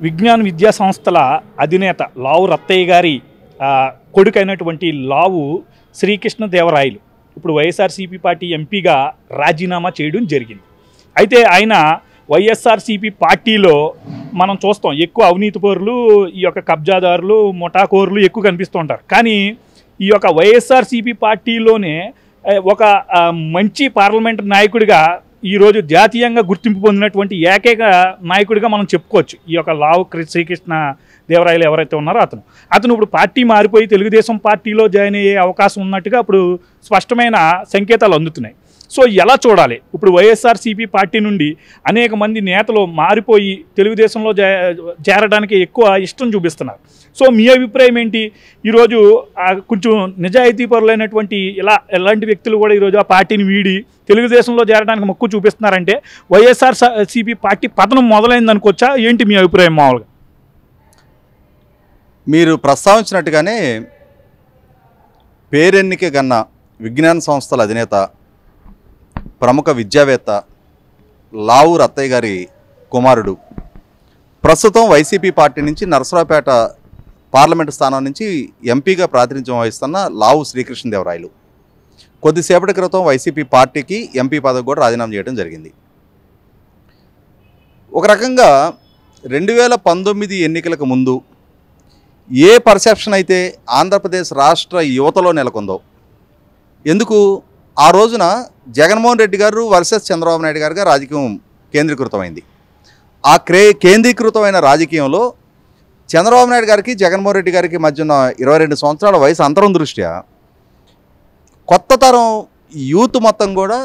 విజ్ఞాన విద్యా సంస్థల అధినేత లావు రత్తయ్య గారి కొడుకైనటువంటి లావు శ్రీకృష్ణదేవరాయలు ఇప్పుడు వైఎస్ఆర్సీపీ పార్టీ ఎంపీగా రాజీనామా చేయడం జరిగింది. అయితే ఆయన వైఎస్ఆర్సీపీ పార్టీలో మనం చూస్తాం ఎక్కువ అవినీతిపరులు, ఈ యొక్క కబ్జాదారులు, ముఠాకోరులు ఎక్కువ కనిపిస్తూ ఉంటారు. కానీ ఈ యొక్క వైఎస్ఆర్సీపీ పార్టీలోనే ఒక మంచి పార్లమెంట్ నాయకుడిగా ఈరోజు జాతీయంగా గుర్తింపు పొందినటువంటి ఏకైక నాయకుడిగా మనం చెప్పుకోవచ్చు. ఈ యొక్క లావు శ్రీకృష్ణ దేవరాయలు ఎవరైతే ఉన్నారో అతను ఇప్పుడు పార్టీ మారిపోయి తెలుగుదేశం పార్టీలో జాయిన్ అయ్యే అవకాశం ఉన్నట్టుగా ఇప్పుడు స్పష్టమైన సంకేతాలు అందుతున్నాయి. సో ఎలా చూడాలి? ఇప్పుడు వైఎస్ఆర్సీపీ పార్టీ నుండి అనేక మంది నేతలు మారిపోయి తెలుగుదేశంలో చేరడానికి ఎక్కువ ఇష్టం చూపిస్తున్నారు. సో మీ అభిప్రాయం ఏంటి? ఈరోజు కొంచెం నిజాయితీ పరులైనటువంటి ఎలాంటి వ్యక్తులు కూడా ఈరోజు ఆ పార్టీని వీడి తెలుగుదేశంలో చేరడానికి మొక్కు చూపిస్తున్నారంటే వైఎస్ఆర్సీపీ పార్టీ పతనం మొదలైంది అనుకోవచ్చా? ఏంటి మీ అభిప్రాయం? మామూలుగా మీరు ప్రస్తావించినట్టుగానే పేరెన్నిక గన్న విజ్ఞాన సంస్థల అధినేత, ప్రముఖ విద్యావేత్త లావు రత్తయ్య గారి కుమారుడు ప్రస్తుతం వైసీపీ పార్టీ నుంచి నరసరావుపేట పార్లమెంటు స్థానం నుంచి ఎంపీగా ప్రాతినిధ్యం వహిస్తున్న లావు శ్రీకృష్ణదేవరాయలు కొద్దిసేపటి క్రితం వైసీపీ పార్టీకి ఎంపీ పదవి కూడా రాజీనామా చేయడం జరిగింది. ఒక రకంగా 2019 ఎన్నికలకు ముందు ఏ పర్సెప్షన్ అయితే ఆంధ్రప్రదేశ్ రాష్ట్ర యువతలో నెలకొందో, ఎందుకు ఆ రోజున జగన్మోహన్ రెడ్డి గారు వర్సెస్ చంద్రబాబు నాయుడు గారుగా రాజకీయం కేంద్రీకృతమైంది. ఆ కేంద్రీకృతమైన రాజకీయంలో చంద్రబాబు నాయుడు గారికి జగన్మోహన్ రెడ్డి గారికి మధ్య ఉన్న 22 సంవత్సరాల వయసు అంతరం దృష్ట్యా కొత్త తరం యూత్ మొత్తం కూడా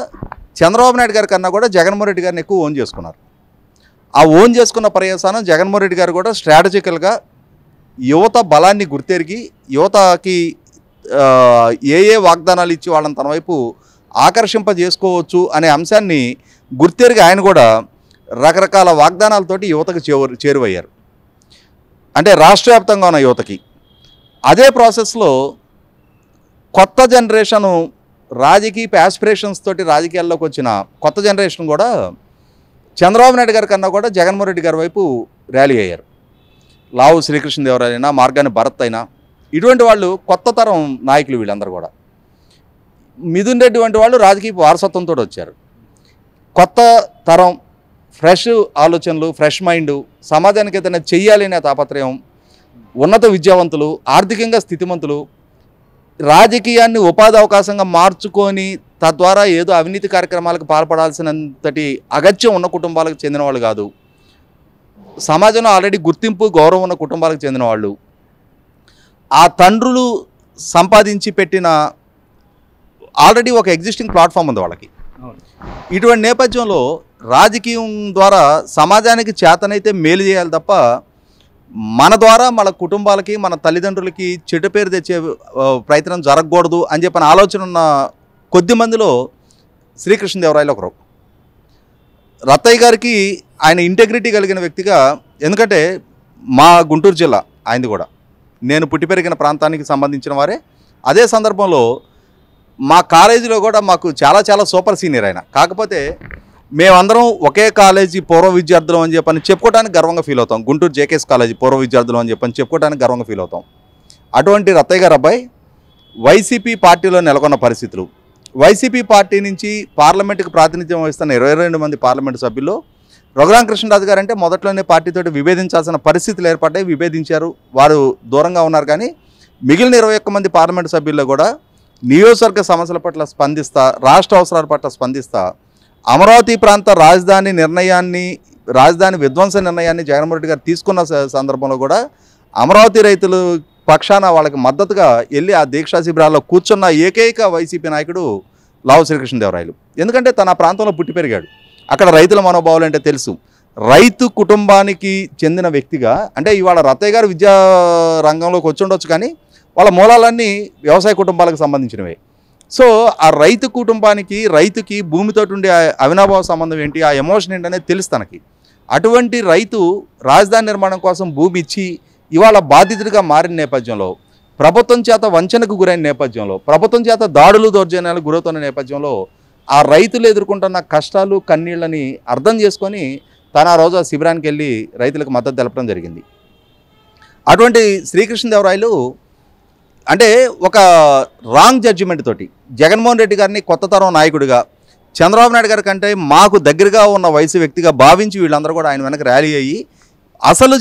చంద్రబాబు నాయుడు గారి కన్నా కూడా జగన్మోహన్ రెడ్డి గారిని ఎక్కువ ఓన్ చేసుకున్నారు. ఆ ఓన్ చేసుకున్న పర్యవసానం జగన్మోహన్ రెడ్డి గారు కూడా స్ట్రాటజికల్గా యువత బలాన్ని గుర్తెరిగి యువతకి ఏ వాగ్దానాలు ఇచ్చి వాళ్ళని తన వైపు ఆకర్షింపజేసుకోవచ్చు అనే అంశాన్ని గుర్తెరిగి ఆయన కూడా రకరకాల వాగ్దానాలతోటి యువతకు చేరువయ్యారు. అంటే రాష్ట్ర వ్యాప్తంగా ఉన్న యువతకి. అదే ప్రాసెస్లో కొత్త జనరేషను రాజకీయ యాస్పిరేషన్స్ తోటి రాజకీయాల్లోకి వచ్చిన కొత్త జనరేషన్ కూడా చంద్రబాబు నాయుడు గారి కన్నా కూడా జగన్మోహన్ రెడ్డి గారి వైపు ర్యాలీ అయ్యారు. లావు శ్రీకృష్ణదేవరాయలైనా, మార్గాని భరత్ అయినా, ఇటువంటి వాళ్ళు కొత్త తరం నాయకులు. వీళ్ళందరూ కూడా మిథున్ రెడ్డి వంటి వాళ్ళు రాజకీయ వారసత్వంతో వచ్చారు. కొత్త తరం, ఫ్రెష్ ఆలోచనలు, ఫ్రెష్ మైండ్, సమాజానికి ఏదైనా చెయ్యాలి అనే తాపత్రయం, ఉన్నత విద్యావంతులు, ఆర్థికంగా స్థితిమంతులు, రాజకీయాన్ని ఉపాధి అవకాశంగా మార్చుకొని తద్వారా ఏదో అవినీతి కార్యక్రమాలకు పాల్పడాల్సినంతటి అగత్యం ఉన్న కుటుంబాలకు చెందిన వాళ్ళు కాదు. సమాజంలో ఆల్రెడీ గుర్తింపు, గౌరవం ఉన్న కుటుంబాలకు చెందిన వాళ్ళు. ఆ తండ్రులు సంపాదించి పెట్టిన ఆల్రెడీ ఒక ఎగ్జిస్టింగ్ ప్లాట్ఫామ్ ఉంది వాళ్ళకి. ఇటువంటి నేపథ్యంలో రాజకీయం ద్వారా సమాజానికి చేతనైతే మేలు చేయాలి తప్ప మన ద్వారా మన కుటుంబాలకి, మన తల్లిదండ్రులకి చెడ్డ పేరు తెచ్చే ప్రయత్నం జరగకూడదు అని చెప్పిన ఆలోచన ఉన్న కొద్ది మందిలో శ్రీకృష్ణదేవరాయలు ఒకరు. రత్తయ్య గారికి ఆయన ఇంటెగ్రిటీ కలిగిన వ్యక్తిగా, ఎందుకంటే మా గుంటూరు జిల్లా ఆయనది కూడా, నేను పుట్టి పెరిగిన ప్రాంతానికి సంబంధించిన వారే. అదే సందర్భంలో మా కాలేజీలో కూడా మాకు చాలా సూపర్ సీనియర్ ఆయన. కాకపోతే మేమందరం ఒకే కాలేజీ పూర్వ విద్యార్థులం అని చెప్పని చెప్పుకోవడానికి గర్వంగా ఫీల్ అవుతాం. గుంటూరు జేకేఎస్ కాలేజీ పూర్వ విద్యార్థులం అని చెప్పని చెప్పుకోవడానికి గర్వంగా ఫీల్ అవుతాం. అటువంటి రత్తయ్య గారు అబ్బాయి వైసీపీ పార్టీలో నెలకొన్న పరిస్థితులు, వైసీపీ పార్టీ నుంచి పార్లమెంటుకు ప్రాతినిధ్యం వహిస్తున్న 22 మంది పార్లమెంటు సభ్యుల్లో రఘురామకృష్ణరాజు గారు అంటే మొదట్లోనే పార్టీతోటి విభేదించాల్సిన పరిస్థితులు ఏర్పడ్డాయి. విభేదించారు, వారు దూరంగా ఉన్నారు. కానీ మిగిలిన 21 మంది పార్లమెంటు సభ్యుల్లో కూడా నియోజకవర్గ సమస్యల పట్ల స్పందిస్తా, రాష్ట్ర అవసరాల పట్ల స్పందిస్తా, అమరావతి ప్రాంత రాజధాని విధ్వంస నిర్ణయాన్ని జగన్మోహన్ రెడ్డి గారు తీసుకున్న సందర్భంలో కూడా అమరావతి రైతులు పక్షాన వాళ్ళకి మద్దతుగా వెళ్ళి ఆ దీక్షా శిబిరాల్లో కూర్చున్న ఏకైక వైసీపీ నాయకుడు లావు శ్రీకృష్ణదేవరాయలు. ఎందుకంటే తన ప్రాంతంలో పుట్టి పెరిగాడు. అక్కడ రైతుల మనోభావాలు అంటే తెలుసు. రైతు కుటుంబానికి చెందిన వ్యక్తిగా, అంటే ఇవాళ రత్తయ్య గారు విద్యా రంగంలోకి వచ్చి ఉండొచ్చు కానీ వాళ్ళ మూలాలన్నీ వ్యవసాయ కుటుంబాలకు సంబంధించినవే. సో ఆ రైతు కుటుంబానికి, రైతుకి భూమితో ఉండే అవినాభావ సంబంధం ఏంటి, ఆ ఎమోషన్ ఏంటనేది తెలుసు తనకి. అటువంటి రైతు రాజధాని నిర్మాణం కోసం భూమి ఇచ్చి ఇవాళ బాధితుడిగా మారిన నేపథ్యంలో, ప్రభుత్వం చేత వంచనకు గురైన నేపథ్యంలో, ప్రభుత్వం చేత దాడులు దౌర్జన్యాలకు గురవుతున్న నేపథ్యంలో ఆ రైతులు ఎదుర్కొంటున్న కష్టాలు, కన్నీళ్ళని అర్థం చేసుకొని తను ఆ రోజు ఆ శిబిరానికి వెళ్ళి రైతులకు మద్దతు తెలపడం జరిగింది. అటువంటి శ్రీకృష్ణదేవరాయలు అంటే ఒక రాంగ్ జడ్జిమెంట్ తోటి జగన్మోహన్ రెడ్డి గారిని కొత్త తరం నాయకుడిగా, చంద్రబాబు నాయుడు గారి కంటే మాకు దగ్గరగా ఉన్న వయసు వ్యక్తిగా భావించి వీళ్ళందరూ కూడా ఆయన వెనక ర్యాలీ అయ్యి అసలు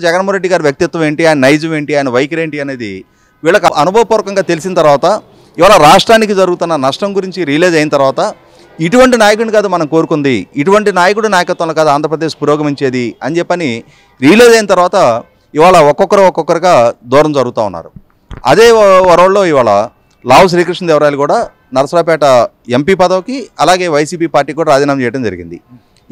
జగన్మోహన్ రెడ్డి గారి వ్యక్తిత్వం ఏంటి, ఆయన నైజం ఏంటి, ఆయన వైఖరి ఏంటి అనేది వీళ్ళకి అనుభవపూర్వకంగా తెలిసిన తర్వాత, ఇవాళ రాష్ట్రానికి జరుగుతున్న నష్టం గురించి రియలైజ్ అయిన తర్వాత, ఇటువంటి నాయకుడిని కాదు మనం కోరుకుంది, ఇటువంటి నాయకుడు నాయకత్వంలో కాదు ఆంధ్రప్రదేశ్ పురోగమించేది అని చెప్పని రియలైజ్ అయిన తర్వాత ఇవాళ ఒక్కొక్కరుగా దూరం జరుగుతూ ఉన్నారు. అదే వరవల్లో ఇవాళ లావు శ్రీకృష్ణదేవరాయలు కూడా నరసరావుపేట ఎంపీ పదవికి అలాగే వైసీపీ పార్టీ కూడా రాజీనామా చేయడం జరిగింది.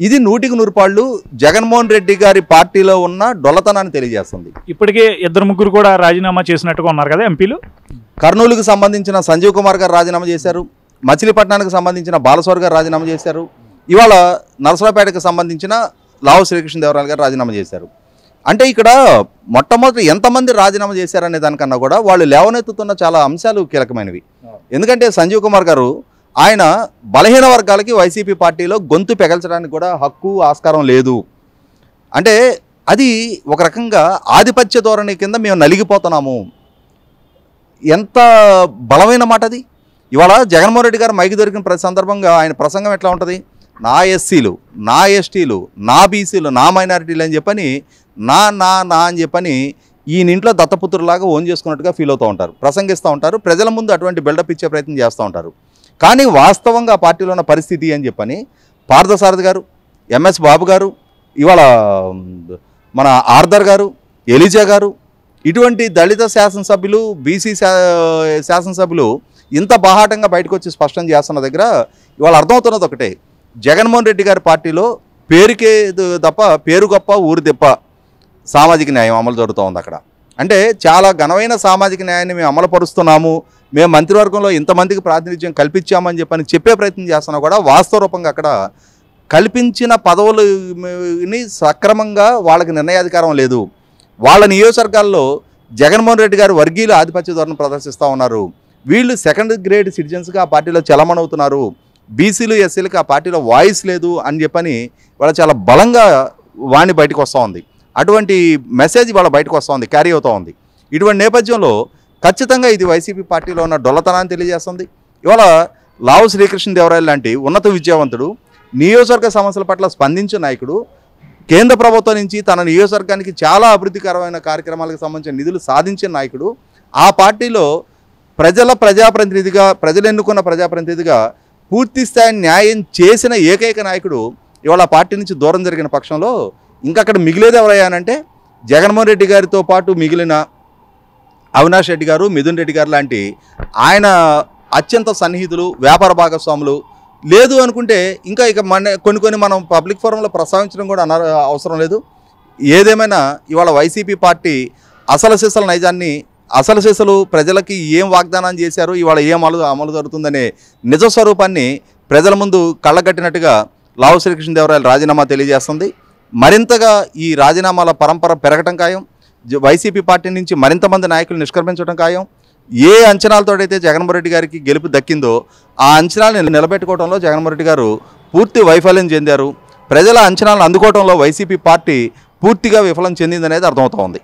ఇది 100కి 100 జగన్మోహన్ రెడ్డి గారి పార్టీలో ఉన్న డొల్లతనాన్ని తెలియజేస్తుంది. ఇప్పటికే 2-3 కూడా రాజీనామా చేసినట్టుగా ఉన్నారు కదా ఎంపీలు. కర్నూలుకు సంబంధించిన సంజీవ్ కుమార్ గారు రాజీనామా చేశారు, మచిలీపట్నానికి సంబంధించిన బాలస్వర్ గారు రాజీనామా చేశారు, ఇవాళ నరసరావుపేటకు సంబంధించిన లావు శ్రీకృష్ణదేవరాయలు గారు రాజీనామా చేశారు. అంటే ఇక్కడ మొట్టమొదటి ఎంతమంది రాజీనామా చేశారనే దానికన్నా కూడా వాళ్ళు లేవనెత్తుతున్న చాలా అంశాలు కీలకమైనవి. ఎందుకంటే సంజీవ్ కుమార్ గారు ఆయన బలహీన వర్గాలకి వైసీపీ పార్టీలో గొంతు పెగల్చడానికి కూడా హక్కు ఆస్కారం లేదు, అంటే అది ఒక రకంగా ఆధిపత్య ధోరణి కింద మేము నలిగిపోతున్నాము. ఎంత బలమైన మాట అది. ఇవాళ జగన్మోహన్ రెడ్డి గారు మైకి దొరికిన ప్రతి సందర్భంగా ఆయన ప్రసంగం ఎట్లా ఉంటుంది, నా ఎస్సీలు, నా ఎస్టీలు, నా బీసీలు, నా మైనారిటీలు అని చెప్పని నా నా నా అని చెప్పని ఈయనింట్లో దత్తపుత్రులాగా ఓన్ చేసుకున్నట్టుగా ఫీల్ అవుతూ ఉంటారు, ప్రసంగిస్తూ ఉంటారు, ప్రజల ముందు అటువంటి బిల్డప్ ఇచ్చే ప్రయత్నం చేస్తూ ఉంటారు. కానీ వాస్తవంగా పార్టీలో ఉన్న పరిస్థితి అని చెప్పని పార్థసారథి గారు, ఎంఎస్ బాబు గారు, ఇవాళ మన ఆర్దర్ గారు, ఎలిజా గారు, ఇటువంటి దళిత శాసనసభ్యులు, బీసీ శాసనసభ్యులు ఇంత బాహాటంగా బయటకు వచ్చి స్పష్టం చేస్తున్న దగ్గర ఇవాళ అర్థమవుతున్నది ఒకటే, జగన్మోహన్ రెడ్డి గారి పార్టీలో పేరుకే తప్ప పేరు గొప్ప ఊరు దెప్ప సామాజిక న్యాయం అమలు జరుగుతూ ఉంది అక్కడ. అంటే చాలా ఘనమైన సామాజిక న్యాయాన్ని మేము అమలు పరుస్తున్నాము, మేము మంత్రివర్గంలో ఇంతమందికి ప్రాతినిధ్యం కల్పించామని చెప్పే ప్రయత్నం చేస్తున్నా కూడా వాస్తవ రూపంగా అక్కడ కల్పించిన పదవులని సక్రమంగా వాళ్ళకి నిర్ణయాధికారం లేదు. వాళ్ళ నియోజకవర్గాల్లో జగన్మోహన్ రెడ్డి గారు వర్గీయులు ఆధిపత్య ధోరణి ప్రదర్శిస్తూ ఉన్నారు, వీళ్ళు సెకండ్ గ్రేడ్ సిటిజన్స్గా ఆ పార్టీలో చలమణవుతున్నారు, బీసీలు ఎస్సీలకు ఆ పార్టీలో వాయిస్ లేదు అని చెప్పని వాళ్ళ చాలా బలంగా వాణి బయటకు వస్తూ ఉంది. అటువంటి మెసేజ్ వాళ్ళ బయటకు వస్తూ ఉంది, క్యారీ అవుతూ ఉంది. ఇటువంటి నేపథ్యంలో ఖచ్చితంగా ఇది వైసీపీ పార్టీలో ఉన్న డొల్లతనాన్ని తెలియజేస్తుంది. ఇవాళ లావు శ్రీకృష్ణదేవరాయలు లాంటి ఉన్నత విద్యావంతుడు, నియోజకవర్గ సమస్యల పట్ల స్పందించిన నాయకుడు, కేంద్ర ప్రభుత్వం నుంచి తన నియోజకవర్గానికి చాలా అభివృద్ధికరమైన కార్యక్రమాలకు సంబంధించిన నిధులు సాధించిన నాయకుడు, ఆ పార్టీలో ప్రజాప్రతినిధిగా, ప్రజలు ఎన్నుకున్న ప్రజాప్రతినిధిగా పూర్తి స్థాయి న్యాయం చేసిన ఏకైక నాయకుడు ఇవాళ ఆ పార్టీ నుంచి దూరం జరిగిన పక్షంలో ఇంకా అక్కడ మిగిలేది ఎవరయ్యానంటే జగన్మోహన్ రెడ్డి గారితో పాటు మిగిలిన అవినాష్ రెడ్డి గారు, మిథున్ రెడ్డి గారు లాంటి ఆయన అత్యంత సన్నిహితులు, వ్యాపార భాగస్వాములు. లేదు అనుకుంటే ఇంకా కొన్ని మనం పబ్లిక్ ఫోరంలో ప్రస్తావించడం కూడా అవసరం లేదు. ఏదేమైనా ఇవాళ వైసీపీ పార్టీ అసలు నైజాన్ని, అసలు ప్రజలకి ఏం వాగ్దానం చేశారు, ఇవాళ ఏం అమలు జరుగుతుందనే నిజ స్వరూపాన్ని ప్రజల ముందు కళ్ళగట్టినట్టుగా లావు శ్రీకృష్ణదేవరాయలు రాజీనామా తెలియజేస్తుంది. మరింతగా ఈ రాజీనామాల పరంపర పెరగటం ఖాయం, వైసీపీ పార్టీ నుంచి మరింత మంది నాయకులు నిష్క్రమించడం ఖాయం. ఏ అంచనాలతోడైతే జగన్మోహన్ రెడ్డి గారికి గెలుపు దక్కిందో ఆ అంచనాలను నిలబెట్టుకోవడంలో జగన్మోహన్ రెడ్డి గారు పూర్తి వైఫల్యం చెందారు. ప్రజల అంచనాలను అందుకోవడంలో వైసీపీ పార్టీ పూర్తిగా విఫలం చెందిందనేది అర్థమవుతోంది.